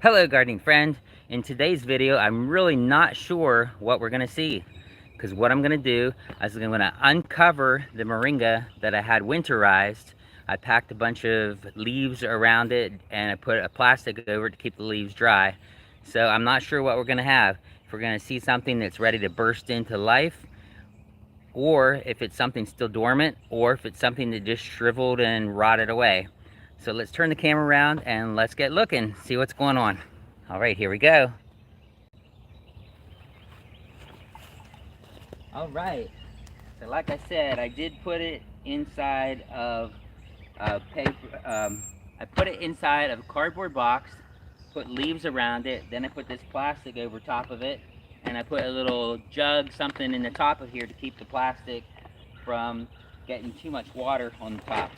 Hello gardening friend. In today's video, I'm really not sure what we're gonna see. Because what I'm gonna do is I'm gonna uncover the moringa that I had winterized. I packed a bunch of leaves around it and I put a plastic over it to keep the leaves dry. So I'm not sure what we're gonna have. If we're gonna see something that's ready to burst into life, or if it's something still dormant, or if it's something that just shriveled and rotted away. So let's turn the camera around and let's get looking, see what's going on. All right, here we go. All right, so like I said, I did put it inside of paper. I put it inside of a cardboard box, put leaves around it, then I put this plastic over top of it, and I put a little jug, something in the top of here to keep the plastic from getting too much water on the top,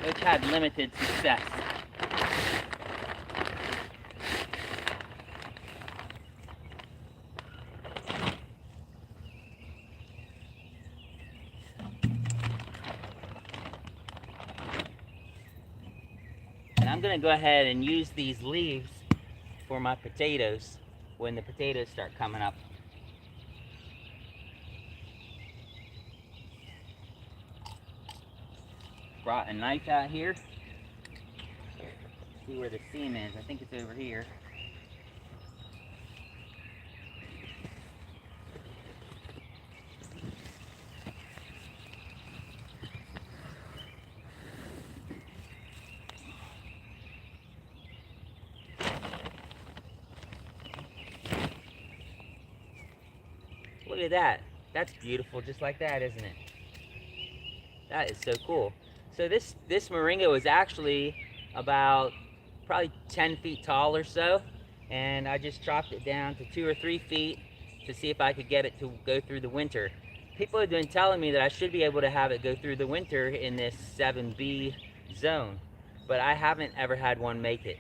which had limited success. And I'm gonna go ahead and use these leaves for my potatoes when the potatoes start coming up. Brought a knife out here. See where the seam is. I think it's over here. Look at that. That's beautiful, just like that, isn't it? That is so cool. So this moringa was actually about probably 10 feet tall or so, and I just chopped it down to 2 or 3 feet to see if I could get it to go through the winter. People have been telling me that I should be able to have it go through the winter in this 7B zone, but I haven't ever had one make it.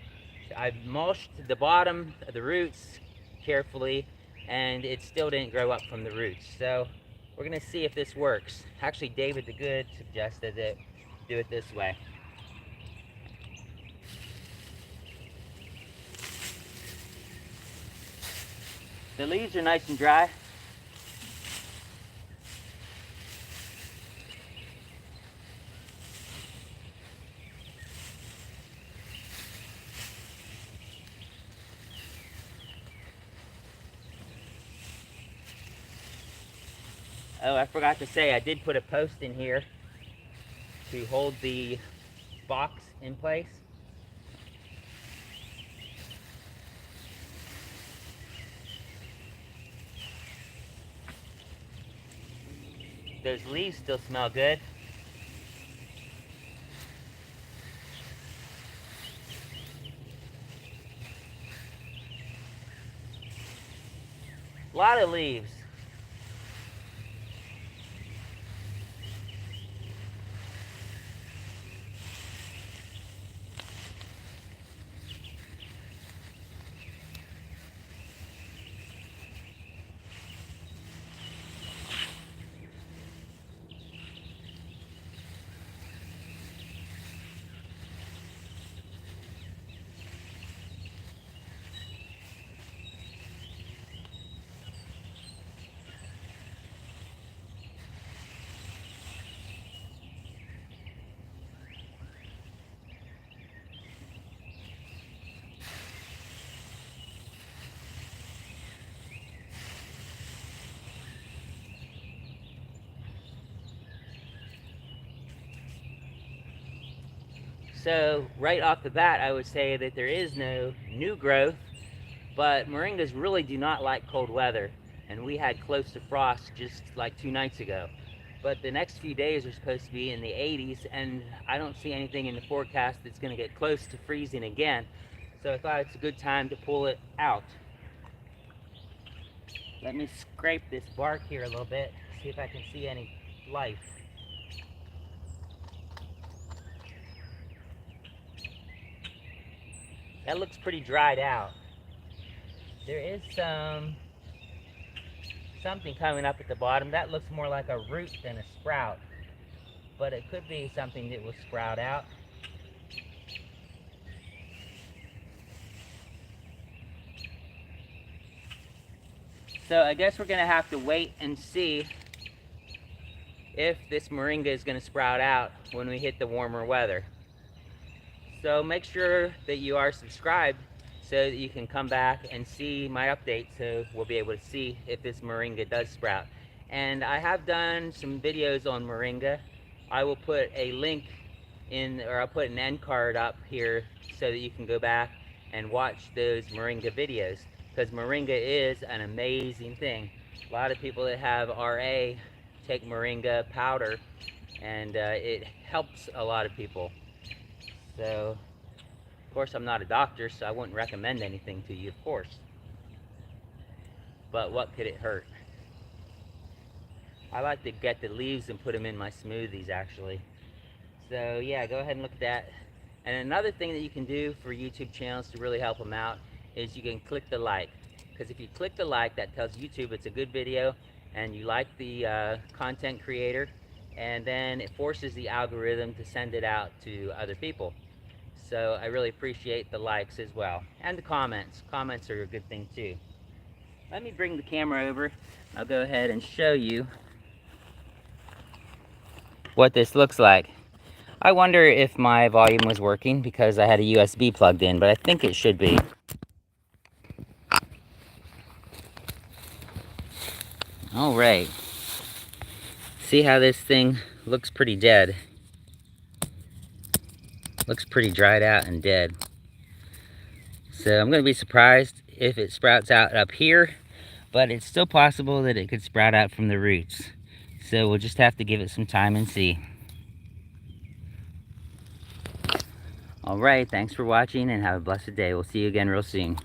I've mulched the bottom of the roots carefully, and it still didn't grow up from the roots. So we're gonna see if this works. Actually, David the Good suggested that do it this way. The leaves are nice and dry. Oh, I forgot to say, I did put a post in here to hold the box in place. Those leaves still smell good. A lot of leaves. So right off the bat, I would say that there is no new growth, but moringas really do not like cold weather, and we had close to frost just like 2 nights ago. But the next few days are supposed to be in the 80s, and I don't see anything in the forecast that's going to get close to freezing again. So I thought it's a good time to pull it out. Let me scrape this bark here a little bit, see if I can see any life. That looks pretty dried out. There is something coming up at the bottom. That looks more like a root than a sprout, but it could be something that will sprout out. So I guess we're gonna have to wait and see if this moringa is gonna sprout out when we hit the warmer weather. So make sure that you are subscribed so that you can come back and see my update, so we'll be able to see if this moringa does sprout. And I have done some videos on moringa. I will put a link in, or I'll put an end card up here so that you can go back and watch those moringa videos, because moringa is an amazing thing. A lot of people that have RA take moringa powder, and it helps a lot of people. So, of course, I'm not a doctor, so I wouldn't recommend anything to you, of course. But what could it hurt? I like to get the leaves and put them in my smoothies, actually. So yeah, go ahead and look at that. And another thing that you can do for YouTube channels to really help them out is you can click the like. Because if you click the like, that tells YouTube it's a good video and you like the content creator, and then it forces the algorithm to send it out to other people. So I really appreciate the likes as well. And the comments. Comments are a good thing too. Let me bring the camera over. I'll go ahead and show you what this looks like. I wonder if my volume was working because I had a USB plugged in, but I think it should be. All right. See how this thing looks pretty dead. Looks pretty dried out and dead. So I'm going to be surprised if it sprouts out up here, but it's still possible that it could sprout out from the roots. So we'll just have to give it some time and see. All right, thanks for watching and have a blessed day. We'll see you again real soon.